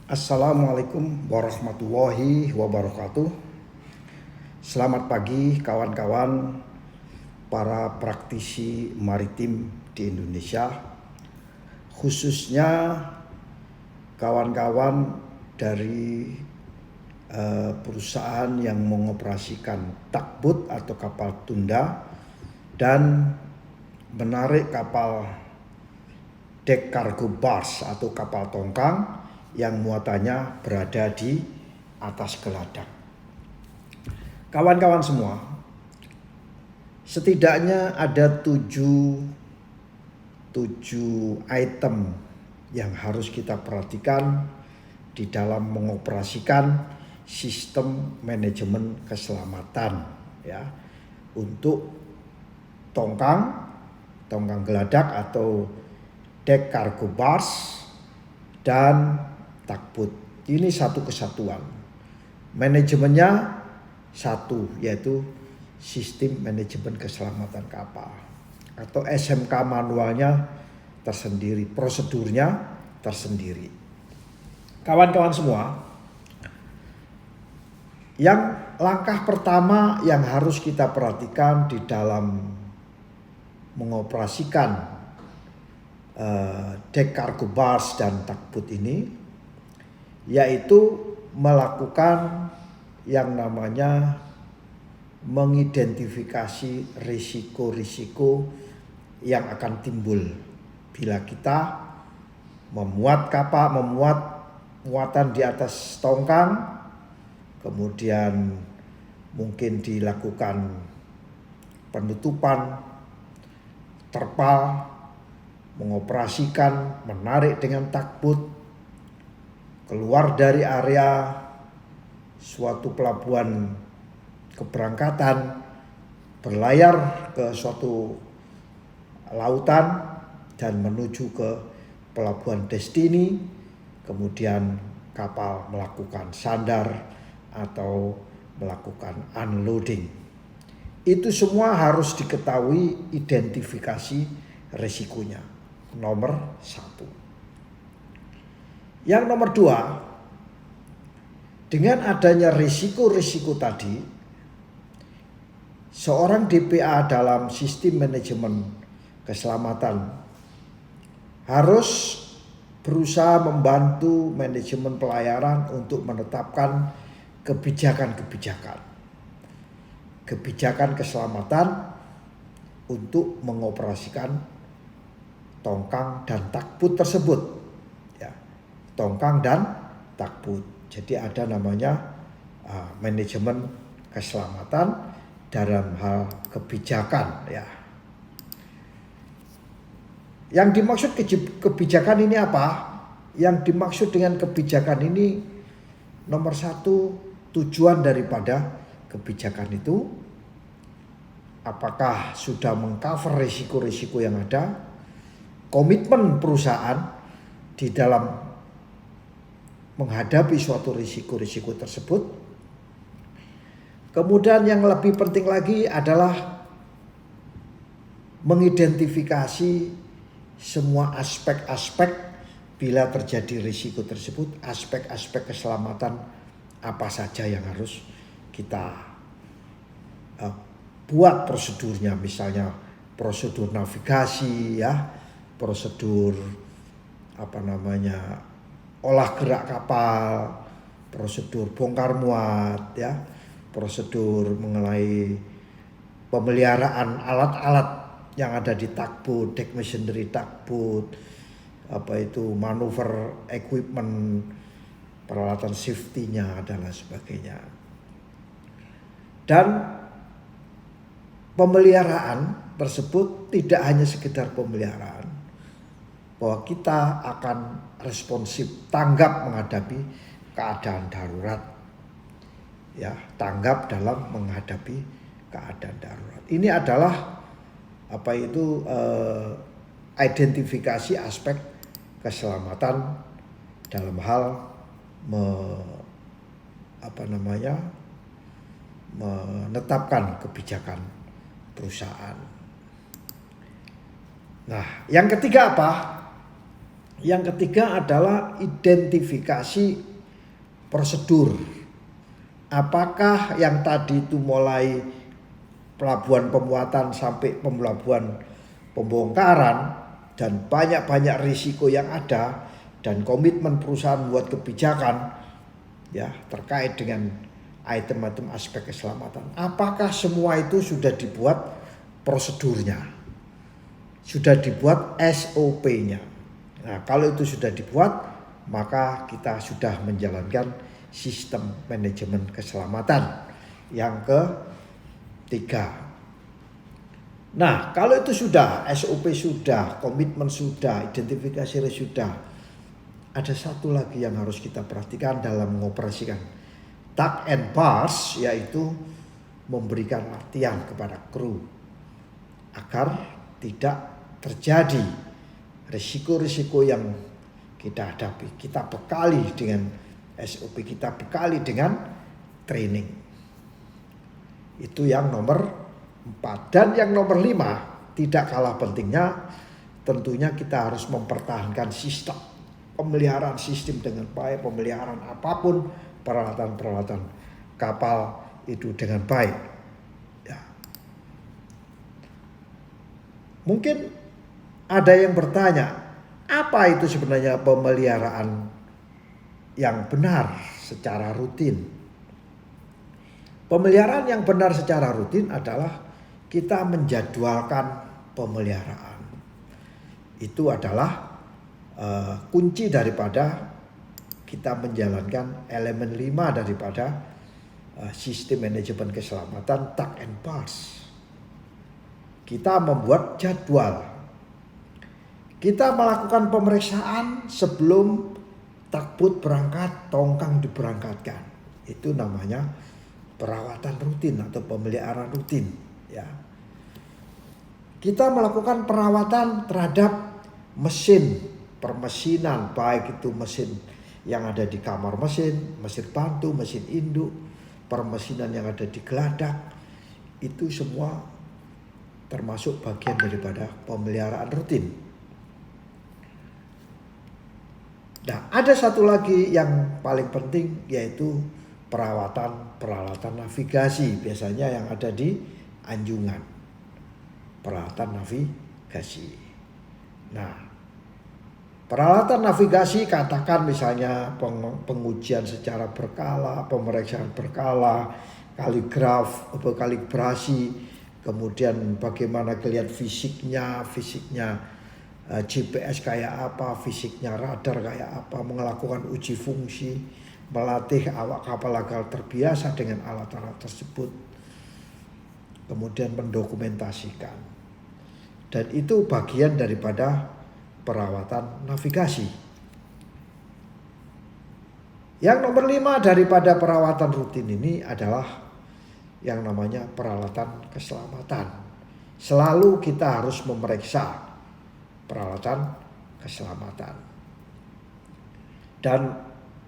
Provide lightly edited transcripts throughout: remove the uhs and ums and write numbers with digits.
Assalamualaikum warahmatullahi wabarakatuh. Selamat pagi kawan-kawan para praktisi maritim di Indonesia, khususnya kawan-kawan dari perusahaan yang mengoperasikan tugboat atau kapal tunda dan menarik kapal deck cargo barge atau kapal tongkang yang muatannya berada di atas geladak. Kawan-kawan semua, setidaknya ada 7 item yang harus kita perhatikan di dalam mengoperasikan sistem manajemen keselamatan ya untuk tongkang geladak atau deck cargo barge dan tugboat. Ini satu kesatuan. Manajemennya satu, yaitu sistem manajemen keselamatan kapal atau SMK manualnya tersendiri, prosedurnya tersendiri. Kawan-kawan semua, yang langkah pertama yang harus kita perhatikan di dalam mengoperasikan deck cargo barge dan tugboat ini yaitu melakukan yang namanya mengidentifikasi risiko-risiko yang akan timbul bila kita memuat muatan di atas tongkang, kemudian mungkin dilakukan penutupan terpal, mengoperasikan, menarik dengan tugboat keluar dari area suatu pelabuhan keberangkatan, berlayar ke suatu lautan dan menuju ke pelabuhan destiny, kemudian kapal melakukan sandar atau melakukan unloading. Itu semua harus diketahui identifikasi risikonya. Nomor 1. Yang nomor 2, dengan adanya risiko-risiko tadi, seorang DPA dalam sistem manajemen keselamatan harus berusaha membantu manajemen pelayaran untuk menetapkan kebijakan keselamatan untuk mengoperasikan tongkang dan tugboat tersebut. Tongkang dan tugboat. Jadi ada namanya manajemen keselamatan dalam hal kebijakan ya. Yang dimaksud kebijakan ini apa? Yang dimaksud dengan kebijakan ini nomor 1, tujuan daripada kebijakan itu apakah sudah mengcover risiko-risiko yang ada, komitmen perusahaan di dalam menghadapi suatu risiko-risiko tersebut. Kemudian yang lebih penting lagi adalah mengidentifikasi semua aspek-aspek bila terjadi risiko tersebut, aspek-aspek keselamatan apa saja yang harus kita buat prosedurnya, misalnya prosedur navigasi ya, prosedur olah gerak kapal, prosedur bongkar muat ya, prosedur mengenai pemeliharaan alat-alat yang ada di tugboat, deck machinery tugboat, manuver equipment, peralatan safety-nya dan lain sebagainya. Dan pemeliharaan tersebut tidak hanya sekedar pemeliharaan, bahwa kita akan responsif, tanggap menghadapi keadaan darurat. Ya, tanggap dalam menghadapi keadaan darurat. Ini adalah identifikasi aspek keselamatan dalam hal menetapkan kebijakan perusahaan. Nah, yang ketiga apa? Yang ketiga adalah identifikasi prosedur. Apakah yang tadi itu mulai pelabuhan pemuatan sampai pelabuhan pembongkaran dan banyak-banyak risiko yang ada dan komitmen perusahaan buat kebijakan ya terkait dengan item-item aspek keselamatan. Apakah semua itu sudah dibuat prosedurnya? Sudah dibuat SOP-nya. Nah, kalau itu sudah dibuat, maka kita sudah menjalankan sistem manajemen keselamatan yang ketiga. Nah, kalau itu sudah, SOP sudah, komitmen sudah, identifikasi sudah, ada satu lagi yang harus kita perhatikan dalam mengoperasikan tuck and bars, yaitu memberikan latihan kepada kru agar tidak terjadi risiko-risiko yang kita hadapi. Kita bekali dengan SOP, kita bekali dengan training. Itu yang nomor 4. Dan yang nomor 5, tidak kalah pentingnya, tentunya kita harus mempertahankan sistem. Pemeliharaan sistem dengan baik, pemeliharaan apapun, peralatan-peralatan kapal itu dengan baik. Ya. Mungkin ada yang bertanya, apa itu sebenarnya pemeliharaan yang benar secara rutin? Pemeliharaan yang benar secara rutin adalah kita menjadwalkan pemeliharaan. Itu adalah kunci daripada kita menjalankan elemen 5 daripada sistem manajemen keselamatan tuck and bars. Kita membuat jadwal. Kita melakukan pemeriksaan sebelum tugboat berangkat, tongkang diberangkatkan. Itu namanya perawatan rutin atau pemeliharaan rutin. Ya. Kita melakukan perawatan terhadap mesin, permesinan, baik itu mesin yang ada di kamar mesin, mesin bantu, mesin induk, permesinan yang ada di geladak. Itu semua termasuk bagian daripada pemeliharaan rutin. Nah, ada satu lagi yang paling penting, yaitu perawatan peralatan navigasi, biasanya yang ada di anjungan. Peralatan navigasi. Nah, peralatan navigasi katakan misalnya pengujian secara berkala, pemeriksaan berkala, kalibrasi, kemudian bagaimana kelihatan fisiknya GPS kayak apa, fisiknya radar kayak apa, melakukan uji fungsi, melatih awak kapal agar terbiasa dengan alat-alat tersebut, kemudian mendokumentasikan. Dan itu bagian daripada perawatan navigasi. Yang nomor 5 daripada perawatan rutin ini adalah yang namanya peralatan keselamatan. Selalu kita harus memeriksa peralatan keselamatan. Dan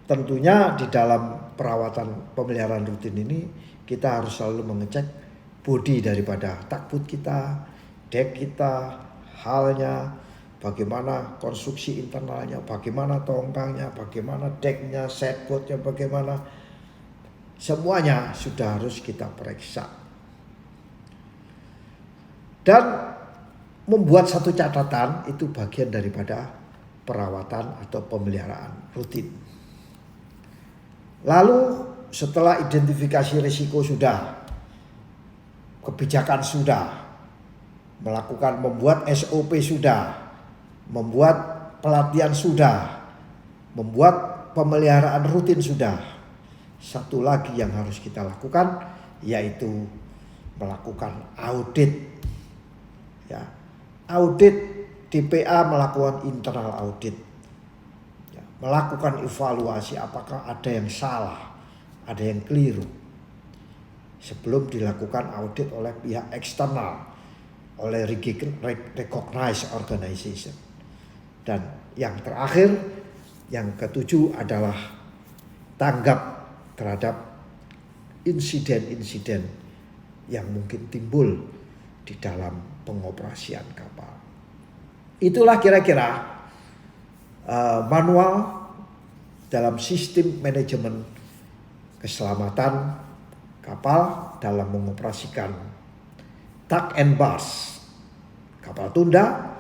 tentunya di dalam perawatan pemeliharaan rutin ini kita harus selalu mengecek bodi daripada tugboat kita, dek kita, halnya, bagaimana konstruksi internalnya, bagaimana tongkangnya, bagaimana deknya, setboardnya, bagaimana, semuanya sudah harus kita periksa. Dan membuat satu catatan itu bagian daripada perawatan atau pemeliharaan rutin. Lalu setelah identifikasi risiko sudah, kebijakan sudah, membuat SOP sudah, membuat pelatihan sudah, membuat pemeliharaan rutin sudah. Satu lagi yang harus kita lakukan yaitu melakukan audit. Ya. Audit, DPA melakukan internal audit, ya, melakukan evaluasi apakah ada yang salah, ada yang keliru, sebelum dilakukan audit oleh pihak eksternal, oleh recognized organization. Dan yang terakhir, yang ketujuh adalah tanggap terhadap insiden-insiden yang mungkin timbul di dalam pengoperasian kapal. Itulah kira-kira manual dalam sistem manajemen keselamatan kapal dalam mengoperasikan tug and bars. Kapal tunda,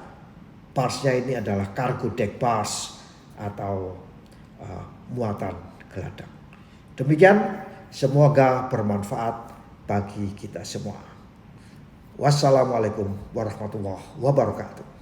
barsnya ini adalah cargo deck bars atau muatan geladak. Demikian, semoga bermanfaat bagi kita semua. Wassalamualaikum warahmatullahi wabarakatuh.